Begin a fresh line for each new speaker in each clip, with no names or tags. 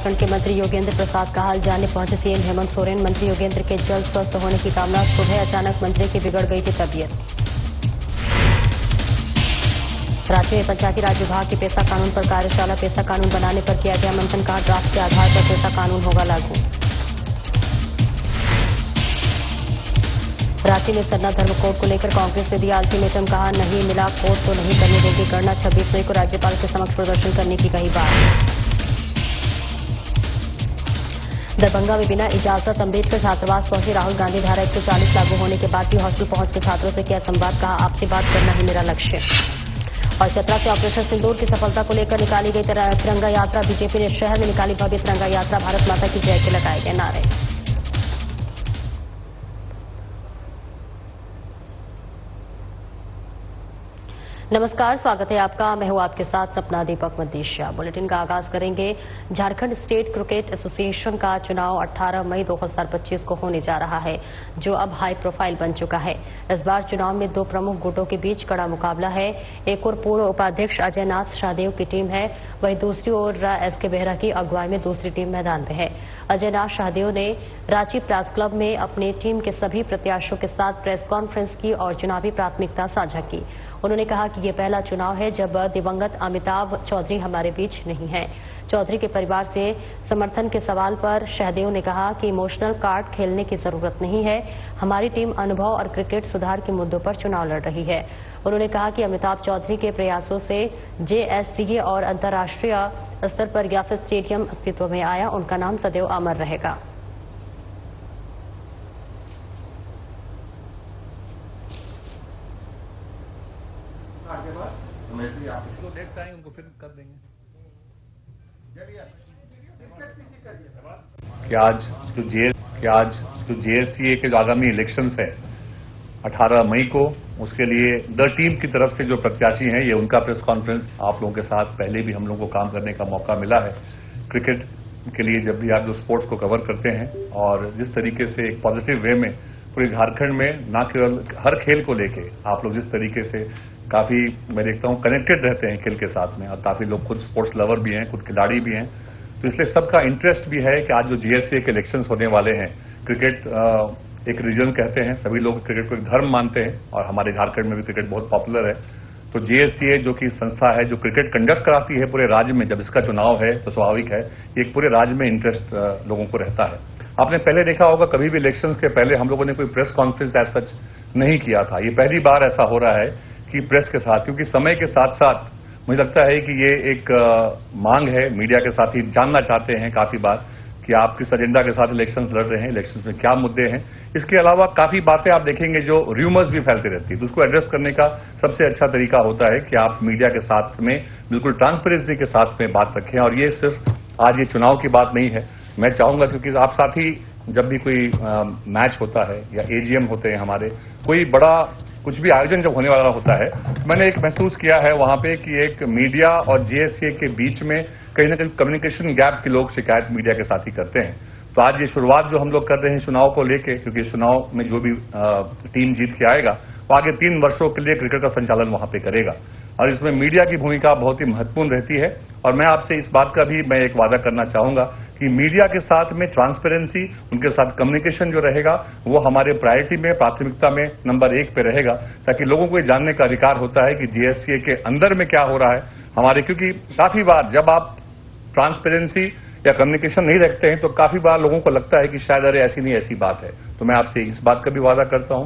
झारखंड के मंत्री योगेंद्र प्रसाद का हाल जानने पहुंचे सीएम हेमंत सोरेन। मंत्री योगेंद्र के जल्द स्वस्थ होने की कामना। सुबह अचानक मंत्री की बिगड़ गई थी तबीयत। रांची में पंचायती राज विभाग के पेशा कानून पर कार्यशाला। पेशा कानून बनाने पर किया गया मंथन। कहा ड्राफ्ट के आधार पर पेशा कानून होगा लागू। रांची में सरना धर्म कोड को लेकर कांग्रेस ने दिया अल्टीमेटम। कहा नहीं मिला कोड तो नहीं करने देगी गणना। 26 मई को राज्यपाल के समक्ष प्रदर्शन करने की कही बात। दरभंगा में बिना इजाजत अम्बेडकर छात्रावास पहुंचे राहुल गांधी। धारा 140 लागू होने के बाद भी हॉस्टल पहुंचकर छात्रों से किया संवाद। कहा आपसे बात करना ही मेरा लक्ष्य। और चतरा से ऑपरेशन सिंदूर की सफलता को लेकर निकाली गई तिरंगा यात्रा। बीजेपी ने शहर में निकाली भव्य तिरंगा यात्रा। भारत माता की जय के लगाए गए नारे। नमस्कार, स्वागत है आपका। मैं हूं आपके साथ सपना दीपक मदेशिया। बुलेटिन का आगाज करेंगे। झारखंड स्टेट क्रिकेट एसोसिएशन का चुनाव 18 मई 2025 को होने जा रहा है, जो अब हाई प्रोफाइल बन चुका है। इस बार चुनाव में दो प्रमुख गुटों के बीच कड़ा मुकाबला है। एक और पूर्व उपाध्यक्ष अजय नाथ शाहदेव की टीम है, वहीं दूसरी ओर एसके बेहरा की अगुवाई में दूसरी टीम मैदान में है। अजय नाथ शाहदेव ने रांची प्रेस क्लब में अपनी टीम के सभी प्रत्याशियों के साथ प्रेस कॉन्फ्रेंस की और चुनावी प्राथमिकता साझा की। उन्होंने कहा कि ये पहला चुनाव है जब दिवंगत अमिताभ चौधरी हमारे बीच नहीं है। चौधरी के परिवार से समर्थन के सवाल पर शाहदेव ने कहा कि इमोशनल कार्ड खेलने की जरूरत नहीं है। हमारी टीम अनुभव और क्रिकेट सुधार के मुद्दों पर चुनाव लड़ रही है। उन्होंने कहा कि अमिताभ चौधरी के प्रयासों से जेएससीए और अंतर्राष्ट्रीय स्तर पर याफे स्टेडियम अस्तित्व में आया। उनका नाम सदैव अमर रहेगा।
उनको फिर कर देंगे कि आज जो जेएससीए के आगामी इलेक्शंस है 18 मई को, उसके लिए द टीम की तरफ से जो प्रत्याशी हैं, ये उनका प्रेस कॉन्फ्रेंस। आप लोगों के साथ पहले भी हम लोगों को काम करने का मौका मिला है क्रिकेट के लिए, जब भी आप जो स्पोर्ट्स को कवर करते हैं। और जिस तरीके से एक पॉजिटिव वे में पूरे झारखंड में न केवल हर खेल को लेके आप लोग जिस तरीके से काफी, मैं देखता हूं, कनेक्टेड रहते हैं खेल के साथ में, और काफी लोग खुद स्पोर्ट्स लवर भी हैं, खुद खिलाड़ी भी हैं, तो इसलिए सबका इंटरेस्ट भी है कि आज जो जीएससीए के इलेक्शंस होने वाले हैं, क्रिकेट एक रीजन कहते हैं, सभी लोग क्रिकेट को एक धर्म मानते हैं, और हमारे झारखंड में भी क्रिकेट बहुत पॉपुलर है। तो जीएससीए जो कि संस्था है जो क्रिकेट कंडक्ट कराती है पूरे राज्य में, जब इसका चुनाव है तो स्वाभाविक है एक पूरे राज्य में इंटरेस्ट लोगों को रहता है। आपने पहले देखा होगा, कभी भी इलेक्शंस के पहले हम लोगों ने कोई प्रेस कॉन्फ्रेंस एज सच नहीं किया था। ये पहली बार ऐसा हो रहा है कि प्रेस के साथ, क्योंकि समय के साथ साथ मुझे लगता है कि ये एक मांग है, मीडिया के साथ ही जानना चाहते हैं काफी बार कि आप किस एजेंडा के साथ इलेक्शंस लड़ रहे हैं, इलेक्शंस में क्या मुद्दे हैं। इसके अलावा काफी बातें आप देखेंगे जो र्यूमर्स भी फैलती रहती है, तो उसको एड्रेस करने का सबसे अच्छा तरीका होता है कि आप मीडिया के साथ में बिल्कुल ट्रांसपेरेंसी के साथ में बात रखें। और ये सिर्फ आज ये चुनाव की बात नहीं है। मैं चाहूंगा, क्योंकि आप साथ ही जब भी कोई मैच होता है या एजीएम होते हैं हमारे, कोई बड़ा कुछ भी आयोजन जब होने वाला होता है, मैंने एक महसूस किया है वहां पे कि एक मीडिया और जीएससीए के बीच में कहीं ना कहीं कम्युनिकेशन गैप की लोग शिकायत मीडिया के साथ ही करते हैं। तो आज ये शुरुआत जो हम लोग कर रहे हैं चुनाव को लेके, क्योंकि चुनाव में जो भी टीम जीत के आएगा वो आगे 3 वर्षों के लिए क्रिकेट का संचालन वहां पे करेगा, और इसमें मीडिया की भूमिका बहुत ही महत्वपूर्ण रहती है। और मैं आपसे इस बात का भी मैं एक वादा करना चाहूंगा कि मीडिया के साथ में ट्रांसपेरेंसी, उनके साथ कम्युनिकेशन जो रहेगा वो हमारे प्रायोरिटी में, प्राथमिकता में नंबर 1 पे रहेगा, ताकि लोगों को ये जानने का अधिकार होता है कि जीएससीए के अंदर में क्या हो रहा है हमारे। क्योंकि काफी बार जब आप ट्रांसपेरेंसी या कम्युनिकेशन नहीं रखते हैं तो काफी बार लोगों को लगता है कि शायद अरे ऐसी नहीं ऐसी बात है। तो मैं आपसे इस बात का भी वादा करता हूं।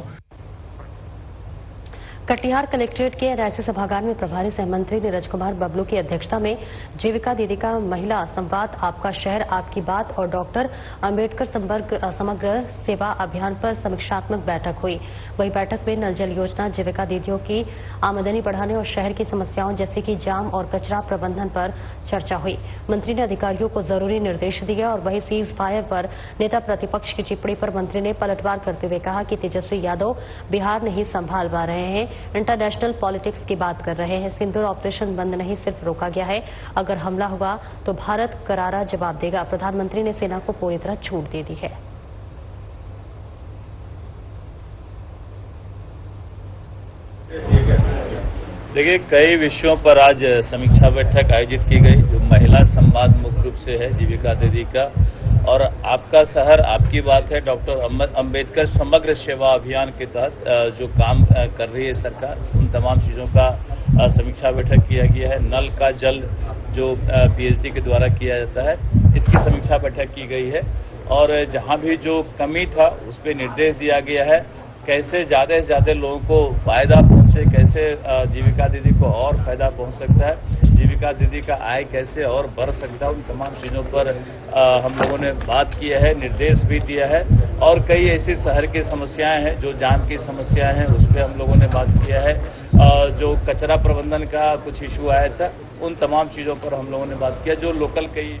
कटिहार कलेक्ट्रेट के एनआईसी सभागार में प्रभारी सह मंत्री नीरज कुमार बबलू की अध्यक्षता में जीविका दीदी का महिला संवाद, आपका शहर आपकी बात और डॉक्टर अंबेडकर समग्र सेवा अभियान पर समीक्षात्मक बैठक हुई। वही बैठक में नल जल योजना, जीविका दीदियों की आमदनी बढ़ाने और शहर की समस्याओं जैसे कि जाम और कचरा प्रबंधन पर चर्चा हुई। मंत्री ने अधिकारियों को जरूरी निर्देश दिए। और वही सीज फायर पर नेता प्रतिपक्ष की टिप्पणी पर मंत्री ने पलटवार करते हुए कहा कि तेजस्वी यादव बिहार नहीं संभाल पा रहे हैं, इंटरनेशनल पॉलिटिक्स की बात कर रहे हैं। सिंदूर ऑपरेशन बंद नहीं, सिर्फ रोका गया है। अगर हमला हुआ तो भारत करारा जवाब देगा। प्रधानमंत्री ने सेना को पूरी तरह छूट दे दी है।
देखिए, कई विषयों पर आज समीक्षा बैठक आयोजित की गई। जो महिला संवाद मुख्य रूप से है जीविका दीदी का, और आपका शहर आपकी बात है डॉक्टर अंबेडकर समग्र सेवा अभियान के तहत जो काम कर रही है सरकार, उन तमाम चीजों का समीक्षा बैठक किया गया है। नल का जल जो पीएचडी के द्वारा किया जाता है, इसकी समीक्षा बैठक की गई है, और जहां भी जो कमी था उस पर निर्देश दिया गया है कैसे ज्यादा से ज्यादा लोगों को फायदा पहुंचे, कैसे जीविका दीदी को और फायदा पहुंच सकता है, जीविका दीदी का आय कैसे और बढ़ सकता है। उन तमाम चीजों पर हम लोगों ने बात किया है, निर्देश भी दिया है, और कई ऐसी शहर की समस्याएं हैं जो जाम की समस्याएं हैं, उस पर हम लोगों ने बात किया है। जो कचरा प्रबंधन का कुछ इशू आया था, उन तमाम चीजों पर हम लोगों ने बात किया। जो लोकल कई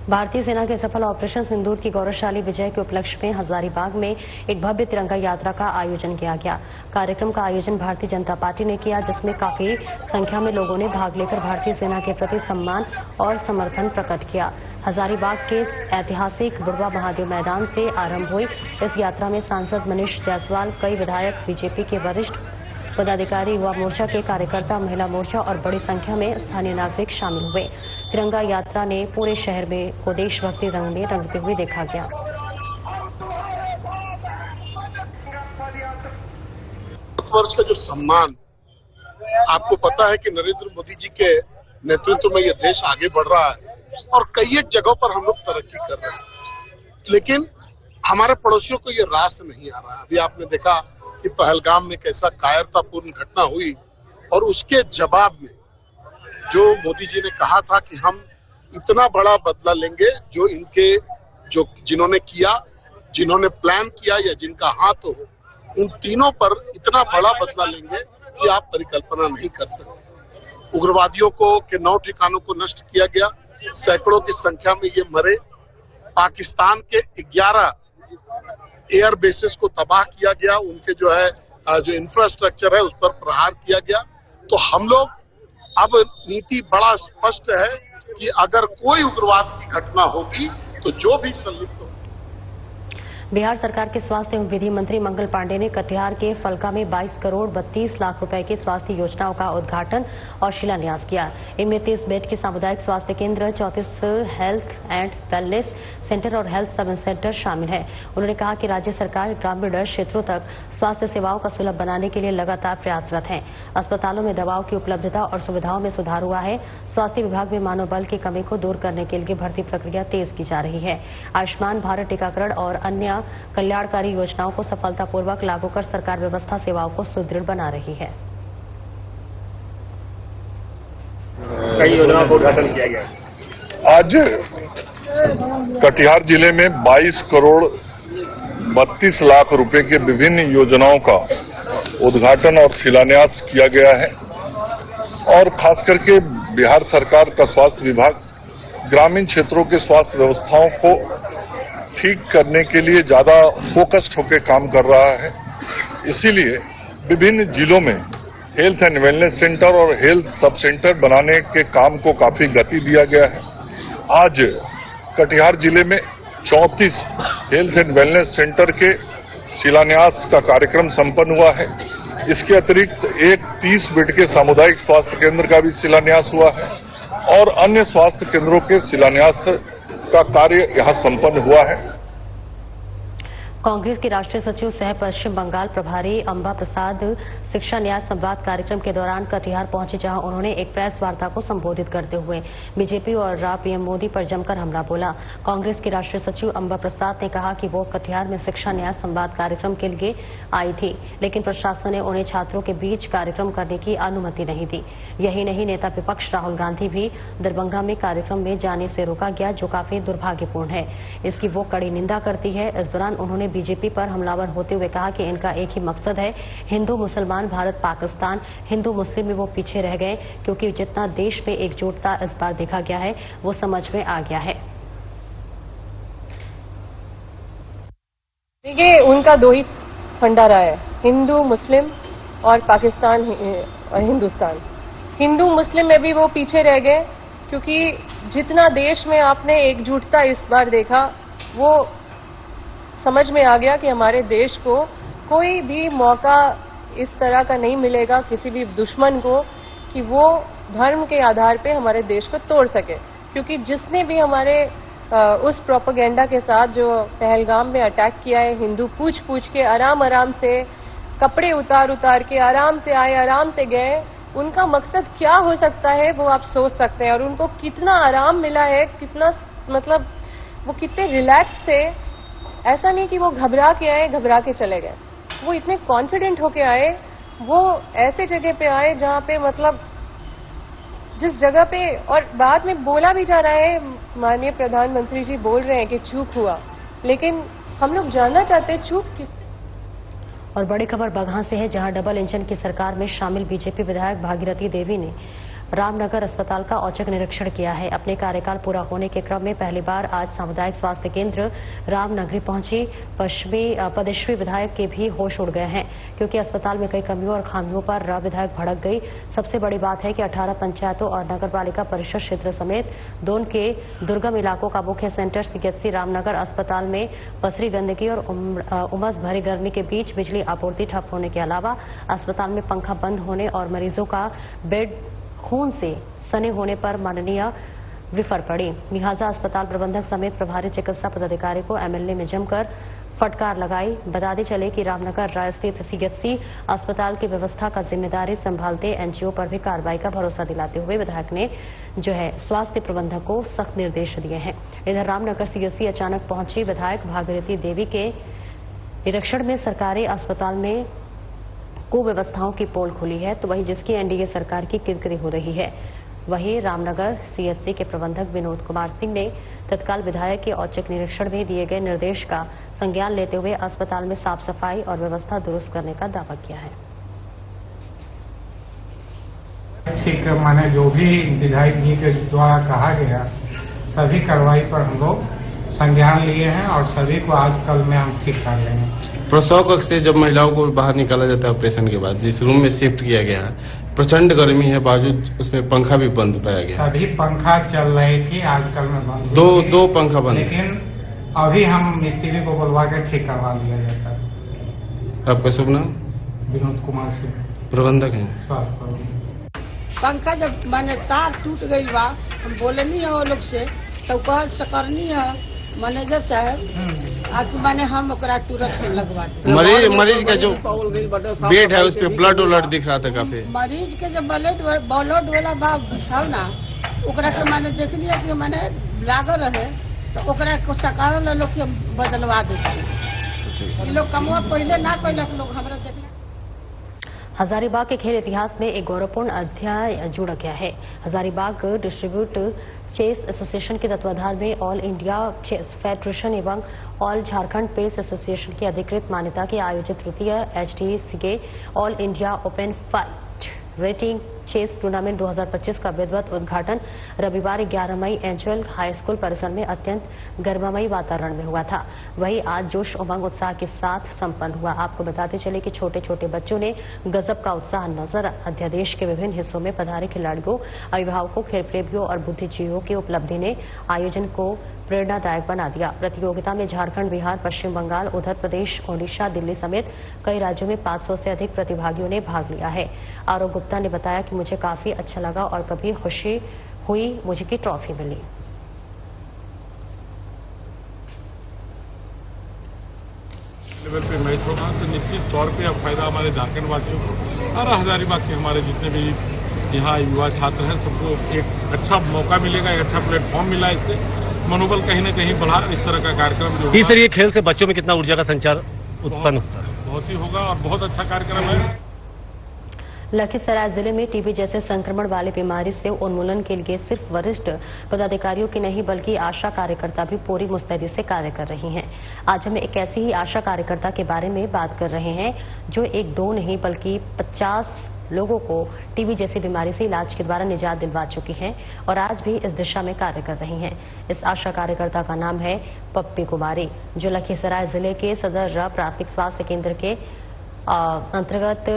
भारतीय सेना के सफल ऑपरेशन सिंदूर की गौरवशाली विजय के उपलक्ष्य में हजारीबाग में एक भव्य तिरंगा यात्रा का आयोजन किया गया। कार्यक्रम का आयोजन भारतीय जनता पार्टी ने किया, जिसमें काफी संख्या में लोगों ने भाग लेकर भारतीय सेना के प्रति सम्मान और समर्थन प्रकट किया। हजारीबाग के ऐतिहासिक बुढ़वा महादेव मैदान से आरंभ हुई इस यात्रा में सांसद मनीष जायसवाल, कई विधायक, बीजेपी के वरिष्ठ पदाधिकारी, युवा मोर्चा के कार्यकर्ता, महिला मोर्चा और बड़ी संख्या में स्थानीय नागरिक शामिल हुए। तिरंगा यात्रा ने पूरे शहर में को देशभक्ति रंग में रंगते हुए देखा गया।
वर्ष का जो सम्मान, आपको पता है कि नरेंद्र मोदी जी के नेतृत्व में यह देश आगे बढ़ रहा है और कई एक जगहों पर हम लोग तरक्की कर रहे हैं, लेकिन हमारे पड़ोसियों को ये रास नहीं आ रहा। अभी आपने देखा कि पहलगाम में कैसा कायरतापूर्ण घटना हुई, और उसके जवाब में जो मोदी जी ने कहा था कि हम इतना बड़ा बदला लेंगे, जो इनके जिन्होंने किया, जिन्होंने प्लान किया या जिनका हाथ हो, उन तीनों पर इतना बड़ा बदला लेंगे कि आप परिकल्पना नहीं कर सकते। उग्रवादियों को के 9 ठिकानों को नष्ट किया गया, सैकड़ों की संख्या में ये मरे। पाकिस्तान के 11 एयर बेसेस को तबाह किया गया, उनके जो इंफ्रास्ट्रक्चर है उस पर प्रहार किया गया। तो हम लोग अब नीति बड़ा स्पष्ट है कि अगर कोई उग्रवाद की घटना होगी तो जो भी संलिप्त हो।
बिहार सरकार के स्वास्थ्य एवं विधि मंत्री मंगल पांडे ने कटिहार के फलका में 22 करोड़ 32 लाख रुपए की स्वास्थ्य योजनाओं का उद्घाटन और शिलान्यास किया। इनमें 30 बेड के सामुदायिक स्वास्थ्य केंद्र, 34 हेल्थ एंड वेलनेस सेंटर और हेल्थ सब सेंटर शामिल है। उन्होंने कहा कि राज्य सरकार ग्रामीण क्षेत्रों तक स्वास्थ्य सेवाओं का सुलभ बनाने के लिए लगातार प्रयासरत है। अस्पतालों में दवाओं की उपलब्धता और सुविधाओं में सुधार हुआ है। स्वास्थ्य विभाग में मानव बल की कमी को दूर करने के लिए भर्ती प्रक्रिया तेज की जा रही है। आयुष्मान भारत टीकाकरण और अन्य कल्याणकारी योजनाओं को सफलतापूर्वक लागू कर सरकार व्यवस्था सेवाओं को सुदृढ़ बना रही है।
कई योजनाओं का उद्घाटन किया गया।
आज कटिहार जिले में 22 करोड़ 32 लाख रुपए के विभिन्न योजनाओं का उद्घाटन और शिलान्यास किया गया है, और खास करके बिहार सरकार का स्वास्थ्य विभाग ग्रामीण क्षेत्रों के स्वास्थ्य व्यवस्थाओं को ठीक करने के लिए ज्यादा फोकस्ड होकर काम कर रहा है। इसीलिए विभिन्न जिलों में हेल्थ एंड वेलनेस सेंटर और हेल्थ सब सेंटर बनाने के काम को काफी गति दिया गया है। आज कटिहार जिले में 34 हेल्थ एंड वेलनेस सेंटर के शिलान्यास का कार्यक्रम संपन्न हुआ है। इसके अतिरिक्त एक 30 बेड के सामुदायिक स्वास्थ्य केंद्र का भी शिलान्यास हुआ है, और अन्य स्वास्थ्य केंद्रों के शिलान्यास का कार्य यहां संपन्न हुआ है।
कांग्रेस के राष्ट्रीय सचिव सह पश्चिम बंगाल प्रभारी अंबा प्रसाद शिक्षा न्याय संवाद कार्यक्रम के दौरान कटिहार पहुंचे, जहां उन्होंने एक प्रेस वार्ता को संबोधित करते हुए बीजेपी और पीएम मोदी पर जमकर हमला बोला। कांग्रेस के राष्ट्रीय सचिव अंबा प्रसाद ने कहा कि वो कटिहार में शिक्षा न्याय संवाद कार्यक्रम के लिए आई थी, लेकिन प्रशासन ने उन्हें छात्रों के बीच कार्यक्रम करने की अनुमति नहीं दी। यही नहीं, नेता विपक्ष राहुल गांधी भी दरभंगा में कार्यक्रम में जाने से रोका गया, जो काफी दुर्भाग्यपूर्ण है। इसकी वो कड़ी निंदा करती है। इस दौरान उन्होंने बीजेपी पर हमलावर होते हुए कहा कि इनका एक ही मकसद है, हिंदू मुसलमान, भारत पाकिस्तान, हिंदू मुस्लिम में वो पीछे रह गए, क्योंकि जितना देश में एकजुटता इस बार देखा गया है वो समझ में आ गया है।
देखिए, उनका दो ही फंडा रहा है, हिंदू मुस्लिम और पाकिस्तान और हिंदुस्तान। हिंदू मुस्लिम में भी वो पीछे रह गए, क्योंकि जितना देश में आपने एकजुटता इस बार देखा, वो समझ में आ गया कि हमारे देश को कोई भी मौका इस तरह का नहीं मिलेगा किसी भी दुश्मन को कि वो धर्म के आधार पे हमारे देश को तोड़ सके। क्योंकि जिसने भी हमारे उस प्रोपेगेंडा के साथ जो पहलगाम में अटैक किया है, हिंदू पूछ पूछ के आराम से कपड़े उतार के आराम से आए, आराम से गए, उनका मकसद क्या हो सकता है वो आप सोच सकते हैं। और उनको कितना आराम मिला है, कितना मतलब वो कितने रिलैक्स थे। ऐसा नहीं कि वो घबरा के आए, घबरा के चले गए। वो इतने कॉन्फिडेंट होके आए, वो ऐसे जगह पे आए जहां पे मतलब जिस जगह पे, और बाद में बोला भी जा रहा है, माननीय प्रधानमंत्री जी बोल रहे हैं कि चूक हुआ, लेकिन हम लोग जानना चाहते हैं चूक किस।
और बड़ी खबर बगहा से है, जहां डबल इंजन की सरकार में शामिल बीजेपी विधायक भागीरथी देवी ने रामनगर अस्पताल का औचक निरीक्षण किया है। अपने कार्यकाल पूरा होने के क्रम में पहली बार आज सामुदायिक स्वास्थ्य केंद्र रामनगरी पहुंची पद्मश्री विधायक के भी होश उड़ गए हैं, क्योंकि अस्पताल में कई कमियों और खामियों पर विधायक भड़क गई। सबसे बड़ी बात है कि 18 पंचायतों और नगर पालिका परिषद क्षेत्र समेत दोनों के दुर्गम इलाकों का मुख्य सेंटर सीएचसी रामनगर अस्पताल में पसरी गंदगी और उमस भरी गर्मी के बीच बिजली आपूर्ति ठप होने के अलावा अस्पताल में पंखा बंद होने और मरीजों का बेड खून से सने होने पर माननीय विफर पड़ी। लिहाजा अस्पताल प्रबंधक समेत प्रभारी चिकित्सा पदाधिकारी को एमएलए में जमकर फटकार लगाई। बताते चले कि रामनगर राय स्थित सीएचसी अस्पताल की व्यवस्था का जिम्मेदारी संभालते एनजीओ पर भी कार्रवाई का भरोसा दिलाते हुए विधायक ने स्वास्थ्य प्रबंधक को सख्त निर्देश दिए हैं। इधर रामनगर सीएचसी अचानक पहुंची विधायक भागीरथी देवी के निरीक्षण में सरकारी अस्पताल में कुव्यवस्थाओं की पोल खुली है, तो वहीं जिसकी एनडीए सरकार की किरकिरी हो रही है। वहीं रामनगर सीएचसी के प्रबंधक विनोद कुमार सिंह ने तत्काल विधायक के औचक निरीक्षण में दिए गए निर्देश का संज्ञान लेते हुए अस्पताल में साफ सफाई और व्यवस्था दुरुस्त करने का दावा किया है।
ठीक माने जो भी विधायक जी के द्वारा कहा गया सभी कार्रवाई पर हम लोग संज्ञान लिए हैं और सभी को आज कल में हम ठीक कर लेंगे।
प्रसव कक्ष से जब महिलाओं को बाहर निकाला जाता है ऑपरेशन के बाद, जिस रूम में शिफ्ट किया गया है, प्रचंड गर्मी है, बावजूद उसमें पंखा भी बंद पाया गया।
सभी पंखा चल रही थी, आजकल में बंद
दो पंखा बंद,
लेकिन अभी हम मिस्त्री को बुलवा के ठीक करवा लिया जाता है।
आपका शुभ नाम?
विनोद कुमार सिंह,
प्रबंधक है
स्वास्थ्य।
पंखा जब मैंने तार टूट गई बा, हम बोले नहीं है वो लोग से, तो कह सकरनी है मैनेजर साहब आके मैंने हम तुरंत लगवा।
मरीज का जो बेड है उस पर ब्लड दिख रहा था काफी।
मरीज के जो ब्लड वाला भाग बिछाव ना, ओकरा के मैंने देख लिया कि मैंने लागल रहे, तो ओकरा को सकाल लोग के बदलवा देते। ये लोग कमवा पहले ना कैलक, लोग हमारा देख।
हजारीबाग के खेल इतिहास में एक गौरवपूर्ण अध्याय जुड़ गया है। हजारीबाग डिस्ट्रीब्यूट चेस एसोसिएशन के तत्वाधान में ऑल इंडिया चेस फेडरेशन एवं ऑल झारखंड पेस एसोसिएशन की अधिकृत मान्यता के आयोजित तृतीय HDCA all India open FIDE rating chess tournament 2025 का विधिवत उद्घाटन रविवार 11 मई एंजुअल हाई स्कूल परिसर में अत्यंत गर्मामयी वातावरण में हुआ था। वहीं आज जोश उमंग उत्साह के साथ संपन्न हुआ। आपको बताते चले कि छोटे छोटे बच्चों ने गजब का उत्साह नजर अध्यादेश के विभिन्न हिस्सों में पधारे खिलाड़ियों, अभिभावकों, खेल प्रेमियों और बुद्धिजीवियों की उपलब्धि ने आयोजन को प्रेरणादायक बना दिया। प्रतियोगिता में झारखंड, बिहार, पश्चिम बंगाल, उत्तर प्रदेश, ओडिशा, दिल्ली समेत कई राज्यों में 500 से अधिक प्रतिभागियों ने भाग लिया है। आरव गुप्ता ने बताया कि मुझे काफी अच्छा लगा और कभी खुशी हुई मुझे की ट्रॉफी मिली।
लेवल पे मैच होगा तो निश्चित तौर पे अब फायदा हमारे झारखंड वासियों को और हजारीबाग के हमारे जितने भी यहाँ युवा छात्र हैं सबको एक अच्छा मौका मिलेगा, एक अच्छा प्लेटफॉर्म मिला, इससे मनोबल कहीं न कहीं बढ़ा। इस तरह का कार्यक्रम जो
सर, ये खेल से बच्चों में कितना ऊर्जा का संचार उत्पन्न होता है?
बहुत ही होगा और बहुत अच्छा कार्यक्रम है।
लखीसराय जिले में टीबी जैसे संक्रमण वाली बीमारी से उन्मूलन के लिए सिर्फ वरिष्ठ पदाधिकारियों की नहीं बल्कि आशा कार्यकर्ता भी पूरी मुस्तैदी से कार्य कर रही हैं। आज हम एक ऐसी ही आशा कार्यकर्ता के बारे में बात कर रहे हैं जो एक दो नहीं बल्कि 50 लोगों को टीबी जैसी बीमारी से इलाज के द्वारा निजात दिलवा चुकी हैं और आज भी इस दिशा में कार्य कर रही हैं। इस आशा कार्यकर्ता का नाम है पप्पी कुमारी, जो लखीसराय जिले के सदर प्राथमिक स्वास्थ्य केंद्र के अंतर्गत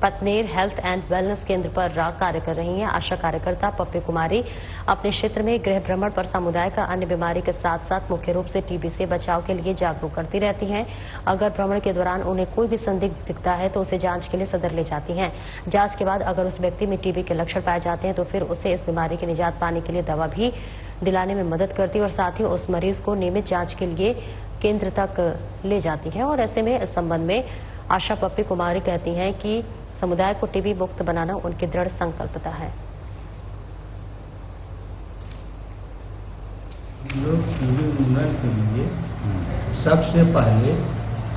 पतनेर हेल्थ एंड वेलनेस केंद्र पर कार्य कर रही हैं। आशा कार्यकर्ता पप्पी कुमारी अपने क्षेत्र में गृह भ्रमण पर समुदाय का अन्य बीमारी के साथ साथ मुख्य रूप से टीबी से बचाव के लिए जागरूक करती रहती हैं। अगर भ्रमण के दौरान उन्हें कोई भी संदिग्ध दिखता है तो उसे जांच के लिए सदर ले जाती हैं। जांच के बाद अगर उस व्यक्ति में टीबी के लक्षण पाए जाते हैं तो फिर उसे इस बीमारी की निजात पाने के लिए दवा भी दिलाने में मदद करती है और साथ ही उस मरीज को नियमित जांच के लिए केंद्र तक ले जाती है। और ऐसे में इस संबंध में आशा पप्पी कुमारी कहती हैं कि समुदाय को टीबी मुक्त बनाना उनकी दृढ़ संकल्पता है।
लोग टीबी उन्मूलन के लिए सबसे पहले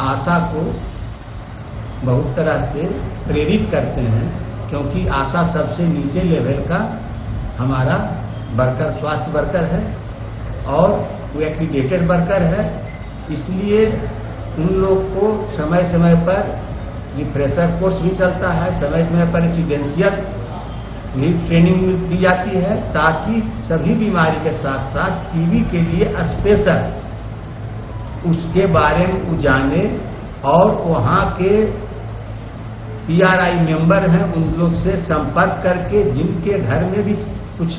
आशा को बहुत तरह से प्रेरित करते हैं, क्योंकि आशा सबसे नीचे लेवल का हमारा वर्कर, स्वास्थ्य वर्कर है और वो एक्रीडेटेड वर्कर है। इसलिए उन लोग को समय समय पर रिफ्रेशर कोर्स भी चलता है, समय समय पर रेसिडेंशियल भी ट्रेनिंग दी जाती है, ताकि सभी बीमारी के साथ साथ टीबी के लिए स्पेशल उसके बारे में वो जाने और वहाँ के PRI मेंबर हैं उन लोग से संपर्क करके जिनके घर में भी कुछ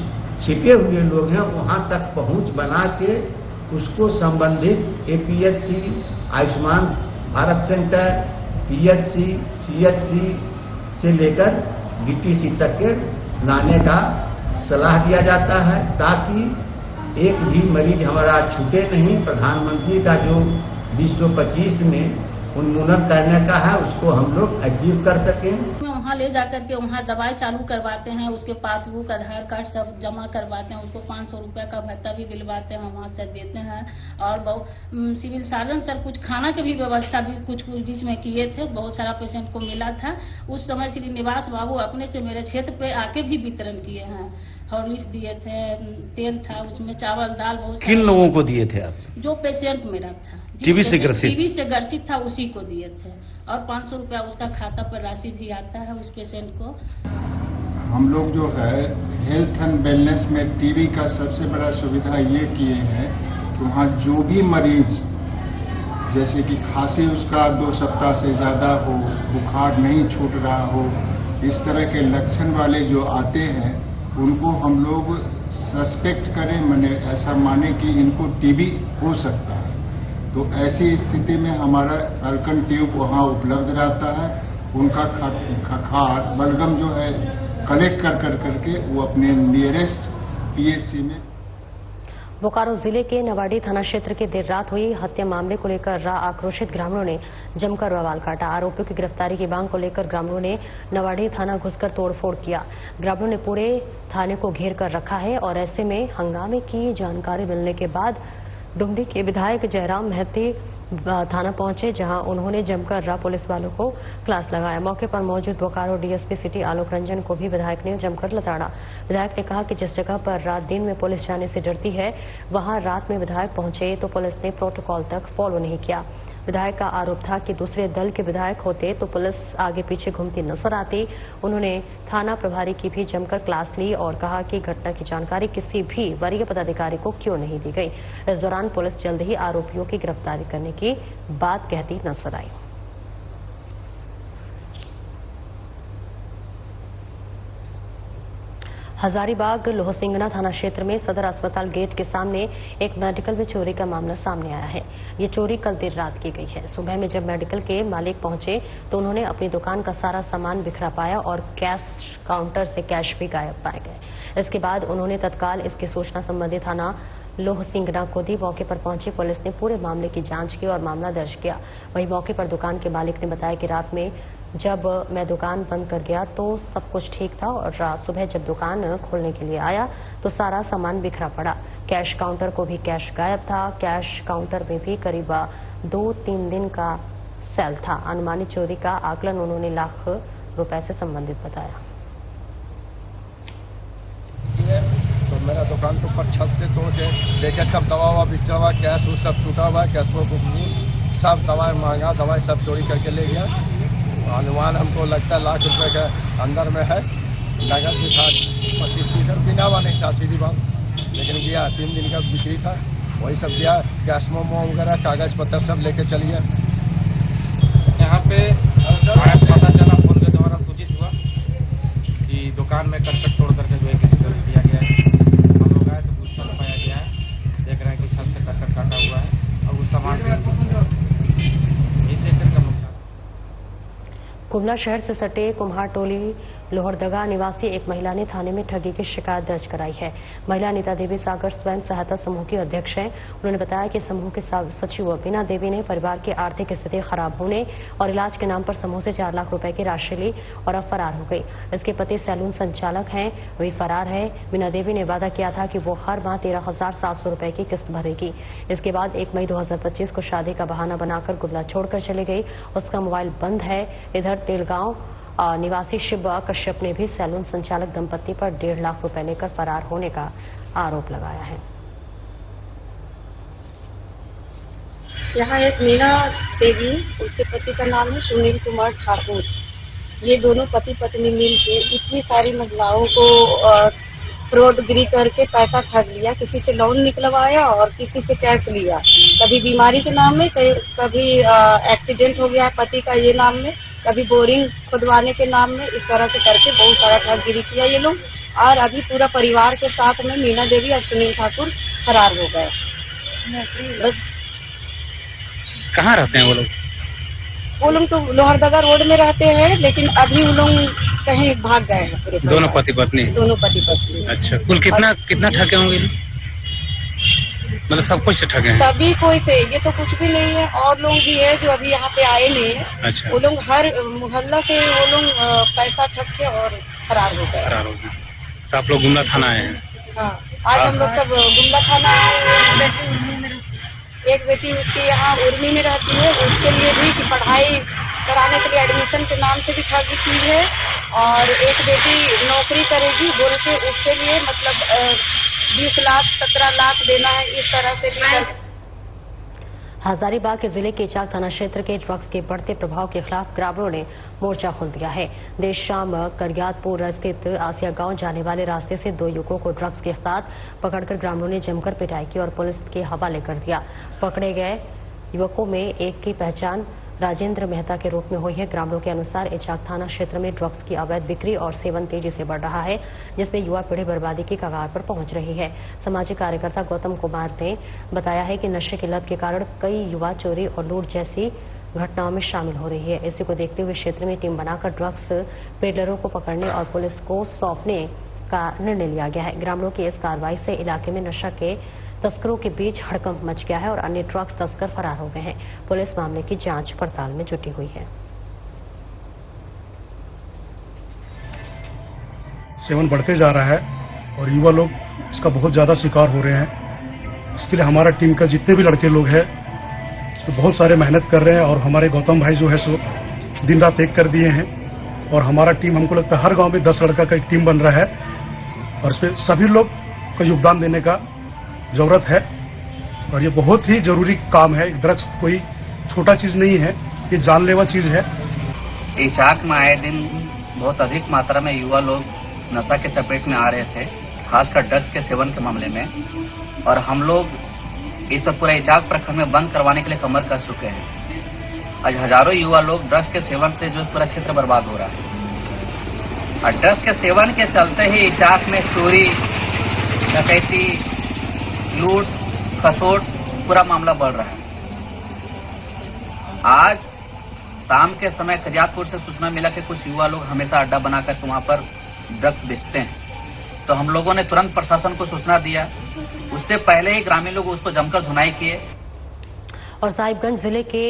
छिपे हुए लोग हैं वहाँ तक पहुँच बना के उसको संबंधित APHC, Ayushman Bharat centre, PHC, CHC से लेकर DTC तक के लाने का सलाह दिया जाता है, ताकि एक भी मरीज हमारा छूटे नहीं। प्रधानमंत्री का जो 2025 में उन्मूलन करने का है उसको हम लोग अचीव कर सकें।
वहाँ ले जाकर के वहाँ दवाई चालू करवाते हैं, उसके पासबुक, आधार कार्ड सब जमा करवाते हैं, उसको 500 रुपया का भत्ता भी दिलवाते हैं, वहाँ से देते हैं। और बहुत सिविल सर्जन सर कुछ खाना की भी व्यवस्था भी कुछ बीच में किए थे, बहुत सारा पेशेंट को मिला था। उस समय श्रीनिवास बाबू अपने से मेरे क्षेत्र पे आके भी वितरण किए हैं। हॉर्लिक्स दिए थे, तेल था उसमें, चावल दाल बहुत।
किन लोगों को दिए थे आप?
जो पेशेंट मेरा था,
टीबी से
ग्रसित था, उसी को दिए थे। और 500 रुपया उसका खाता पर राशि भी आता है उस पेशेंट को।
हम लोग जो है हेल्थ एंड वेलनेस में टीबी का सबसे बड़ा सुविधा ये किए हैं कि वहाँ जो भी मरीज, जैसे कि खांसी उसका 2 सप्ताह से ज्यादा हो, बुखार नहीं छूट रहा हो, इस तरह के लक्षण वाले जो आते हैं उनको हम लोग सस्पेक्ट करें, मैंने ऐसा माने कि इनको टीबी हो सकता है, तो ऐसी स्थिति में हमारा अल्कन ट्यूब वहाँ उपलब्ध रहता है। उनका खखार बलगम जो है कलेक्ट करके वो अपने नियरेस्ट PHC में।
बोकारो जिले के नवाड़ी थाना क्षेत्र की देर रात हुई हत्या मामले को लेकर आक्रोशित ग्रामीणों ने जमकर बवाल काटा। आरोपियों की गिरफ्तारी की मांग को लेकर ग्रामीणों ने नवाड़ी थाना घुसकर तोड़फोड़ किया। ग्रामीणों ने पूरे थाने को घेर कर रखा है और ऐसे में हंगामे की जानकारी मिलने के बाद डुमरी के विधायक जयराम महती थाना पहुंचे, जहां उन्होंने जमकर पुलिस वालों को क्लास लगाया। मौके पर मौजूद बोकारो DSP सिटी आलोक रंजन को भी विधायक ने जमकर लताड़ा। विधायक ने कहा कि जिस जगह पर रात दिन में पुलिस जाने से डरती है, वहां रात में विधायक पहुंचे तो पुलिस ने प्रोटोकॉल तक फॉलो नहीं किया। विधायक का आरोप था कि दूसरे दल के विधायक होते तो पुलिस आगे पीछे घूमती नजर आती। उन्होंने थाना प्रभारी की भी जमकर क्लास ली और कहा कि घटना की जानकारी किसी भी वरीय पदाधिकारी को क्यों नहीं दी गई। इस दौरान पुलिस जल्द ही आरोपियों की गिरफ्तारी करने की बात कहती नजर आई। हजारीबाग लोहसिंगना थाना क्षेत्र में सदर अस्पताल गेट के सामने एक मेडिकल में चोरी का मामला सामने आया है। ये चोरी कल देर रात की गई है। सुबह में जब मेडिकल के मालिक पहुंचे तो उन्होंने अपनी दुकान का सारा सामान बिखरा पाया और कैश काउंटर से कैश भी गायब पाए गए। इसके बाद उन्होंने तत्काल इसकी सूचना संबंधित थाना लोहसिंगना को दी। मौके पर पहुंची पुलिस ने पूरे मामले की जांच की और मामला दर्ज किया। वहीं मौके पर दुकान के मालिक ने बताया कि रात में जब मैं दुकान बंद कर गया तो सब कुछ ठीक था और सुबह जब दुकान खोलने के लिए आया तो सारा सामान बिखरा पड़ा। कैश काउंटर को भी कैश गायब था। कैश काउंटर में भी करीब 2-3 दिन का सेल था। अनुमानित चोरी का आकलन उन्होंने लाख रुपए से संबंधित बताया।
तो मेरा दुकान के ऊपर छत से तोड़ के देखे सब दवा बिचड़ा हुआ, कैश सब टूटा हुआ, कैश बुक सब दवाई महंगा दवाई सब चोरी करके ले गया। अनुमान हमको लगता है लाख रुपए के अंदर में है। नगद भी था 25 लीटर, बिना हुआ नहीं था सीधी बात, लेकिन गया 3 दिन का बिक्री था, वही सब गया। कैश मोमो वगैरह कागज पत्र सब लेके चलिए।
यहाँ पे पता चला फोन के द्वारा
गुमला शहर से सटे कुम्हार टोली लोहरदगा निवासी एक महिला ने थाने में ठगी की शिकायत दर्ज कराई है। महिला नीता देवी सागर स्वयं सहायता समूह की अध्यक्ष हैं। उन्होंने बताया कि समूह के सचिव बीना देवी ने परिवार की आर्थिक स्थिति खराब होने और इलाज के नाम पर समूह से 4 लाख रुपए की राशि ली और अब फरार हो गई। इसके पति सैलून संचालक हैं, वही फरार है। बीना देवी ने वादा किया था कि वो हर माह 13,700 रुपए की किस्त भरेगी। इसके बाद 1 मई 2025 को शादी का बहाना बनाकर गुमला छोड़कर चली गई। उसका मोबाइल बंद है। इधर तेलगांव निवासी शिव कश्यप ने भी सैलून संचालक दंपति पर 1.5 लाख रुपए लेकर फरार होने का आरोप लगाया है।
यहाँ एक मीना देवी, उसके पति का नाम है सुनील कुमार ठाकुर। ये दोनों पति पत्नी मिलके इतनी सारी महिलाओं को फ्रॉडगिरी करके पैसा ठग लिया। किसी से लोन निकलवाया और किसी से कैश लिया। कभी बीमारी के नाम में, कभी एक्सीडेंट हो गया पति का ये नाम में, कभी बोरिंग खुदवाने के नाम में। इस तरह से करके बहुत सारा ठगगिरी किया ये लोग। और अभी पूरा परिवार के साथ में मीना देवी और सुनील ठाकुर फरार हो गए। बस।
कहाँ रहते हैं वो लोग?
वो लोग तो लोहरदगा रोड में रहते हैं, लेकिन अभी वो लोग कहीं भाग गए हैं पूरे।
दोनों पति पत्नी? दोनों
पति पत्नी।
अच्छा, कुल कितना ठगे होंगे? मतलब सब कुछ ठगे हैं?
सभी कोई से, ये तो कुछ भी नहीं है। और लोग भी है जो अभी यहाँ पे आए नहीं है।
अच्छा।
वो लोग हर मोहल्ला से वो लोग पैसा ठग के और फरार हो गए।
तो आप लोग गुमला थाना आए हैं?
हाँ, आज हम लोग सब गुमला थाना आए। एक बेटी उसकी यहाँ उर्मी में रहती है, उसके लिए भी कि पढ़ाई कराने के लिए एडमिशन के नाम से भी ठगी की है। और एक बेटी नौकरी करेगी बोल के, उसके लिए मतलब 20 लाख 17 लाख देना है। इस तरह से भी।
हजारीबाग के जिले के इचाक थाना क्षेत्र के ड्रग्स के बढ़ते प्रभाव के खिलाफ ग्रामीणों ने मोर्चा खोल दिया है। देर शाम करगियातपुर स्थित आसिया गांव जाने वाले रास्ते से 2 युवकों को ड्रग्स के साथ पकड़कर ग्रामीणों ने जमकर पिटाई की और पुलिस के हवाले कर दिया। पकड़े गए युवकों में एक की पहचान राजेंद्र मेहता के रूप में हुई है। ग्रामीणों के अनुसार इचाक थाना क्षेत्र में ड्रग्स की अवैध बिक्री और सेवन तेजी से बढ़ रहा है, जिसमें युवा पीढ़ी बर्बादी की कगार पर पहुंच रही है। सामाजिक कार्यकर्ता गौतम कुमार ने बताया है कि नशे की लत के कारण कई युवा चोरी और लूट जैसी घटनाओं में शामिल हो रही है। इसी को देखते हुए क्षेत्र में टीम बनाकर ड्रग्स पेडलरों को पकड़ने और पुलिस को सौंपने का निर्णय लिया गया है। ग्रामीणों की इस कार्रवाई से इलाके में नशा के तस्करों के बीच हड़कंप मच गया है और अन्य ड्रग्स तस्कर फरार हो गए हैं। पुलिस मामले की जांच पड़ताल में जुटी हुई है।
सेवन बढ़ते जा रहा है और युवा लोग इसका बहुत ज्यादा शिकार हो रहे हैं। इसके लिए हमारा टीम का जितने भी लड़के लोग हैं तो बहुत सारे मेहनत कर रहे हैं और हमारे गौतम भाई जो है सो दिन रात एक कर दिए हैं। और हमारा टीम, हमको लगता है हर गांव में 10 लड़का का एक टीम बन रहा है और इसमें सभी लोग को योगदान देने का जरूरत है। और ये बहुत ही जरूरी काम है। ड्रग्स कोई छोटा चीज नहीं है, ये जानलेवा चीज है।
इचाक में आए दिन बहुत अधिक मात्रा में युवा लोग नशा के चपेट में आ रहे थे, खासकर ड्रग्स के सेवन के मामले में। और हम लोग इस पर पूरा इचाक प्रखंड में बंद करवाने के लिए कमर कस चुके हैं। आज हजारों युवा लोग ड्रग्स के सेवन से जो पूरा क्षेत्र बर्बाद हो रहा है। और ड्रग्स के सेवन के चलते ही इचाक में चोरी, डकैती, लूट, खसोट पूरा मामला बढ़ रहा है। आज शाम के समय करगियातपुर से सूचना मिला कि कुछ युवा लोग हमेशा अड्डा बनाकर वहां पर ड्रग्स बेचते हैं। तो हम लोगों ने तुरंत प्रशासन को सूचना दिया। उससे पहले ही ग्रामीण लोग उसको जमकर धुनाई किए।
और साहिबगंज जिले के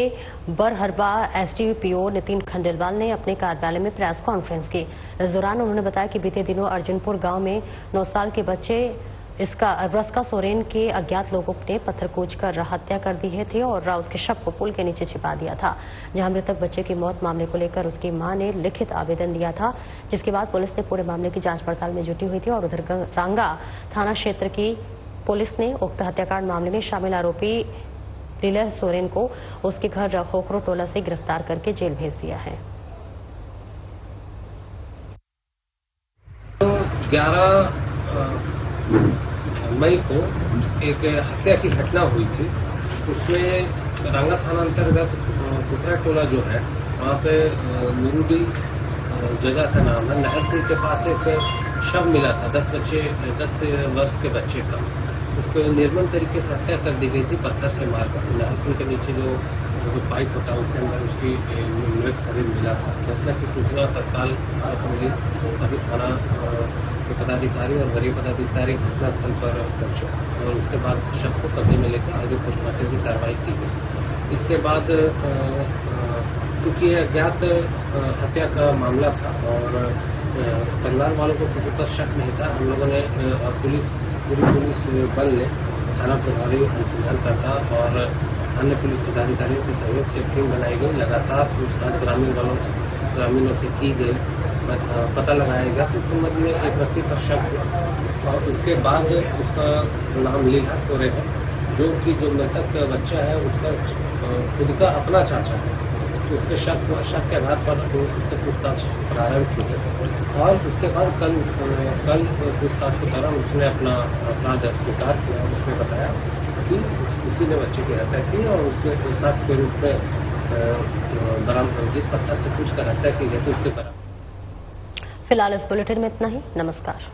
बरहरबा एसडीपीओ नितिन खंडेलवाल ने अपने कार्यालय में प्रेस कॉन्फ्रेंस की। इस दौरान उन्होंने बताया कि बीते दिनों अर्जुनपुर गांव में 9 साल के बच्चे रस्का सोरेन के अज्ञात लोगों ने पत्थर कूच कर हत्या कर दी है थी और उसके शव को पुल के नीचे छिपा दिया था, जहां मृतक बच्चे की मौत मामले को लेकर उसकी मां ने लिखित आवेदन दिया था, जिसके बाद पुलिस ने पूरे मामले की जांच पड़ताल में जुटी हुई थी। और उधर रांगा थाना क्षेत्र की पुलिस ने उक्त हत्याकांड मामले में शामिल आरोपी लीला सोरेन को उसके घर खोखरो टोला से गिरफ्तार करके जेल भेज दिया है।
11 मई को एक हत्या की घटना हुई थी। उसमें रांगा थाना अंतर्गत कुकरा टोला जो है वहाँ पे नुरुडी जगह का नाम है, नहर पुल के पास एक शव मिला था 10 वर्ष के बच्चे का। उसको निर्मम तरीके से हत्या कर दी गई थी, पत्थर से मारकर। नहर पुल के नीचे जो जो पाइप होता है उसके अंदर उसकी मृत शरीर मिला था। घटना की सूचना तत्काल पुलिस सभी थाना के पदाधिकारी और वरीय पदाधिकारी घटनास्थल पर पहुंचे और उसके बाद शव को कब्जे में लेकर आगे पोस्टमार्टम की कार्रवाई की गई। इसके बाद क्योंकि अज्ञात हत्या का मामला था और परिवार वालों को किसी पर शक नहीं था, हम लोगों ने पूरी पुलिस बल ने थाना प्रभारी अनुसंधानकर्ता और अन्य पुलिस पदाधिकारियों के सहयोग से टीम बनाई गई। लगातार पूछताछ ग्रामीणों से की गई, पता लगाया गया तो उस संबंध में एक व्यक्ति पर शक हुआ और उसके बाद उसका नाम लीला सोरे है, जो मृतक बच्चा है उसका खुद का अपना चाचा है। तो उसके शक के आधार पर उससे पूछताछ प्रारंभ की गई और उसके बाद कल पूछताछ के दौरान उसने अपना अपराध स्वीकार किया। उसने बताया कि उसी ने बच्चे की हत्या की और उसके साथ के रूप में जिस पत्थर से पूछ कर हत्या की गई थी उसके बराबर।
फिलहाल इस बुलेटिन में इतना ही। नमस्कार।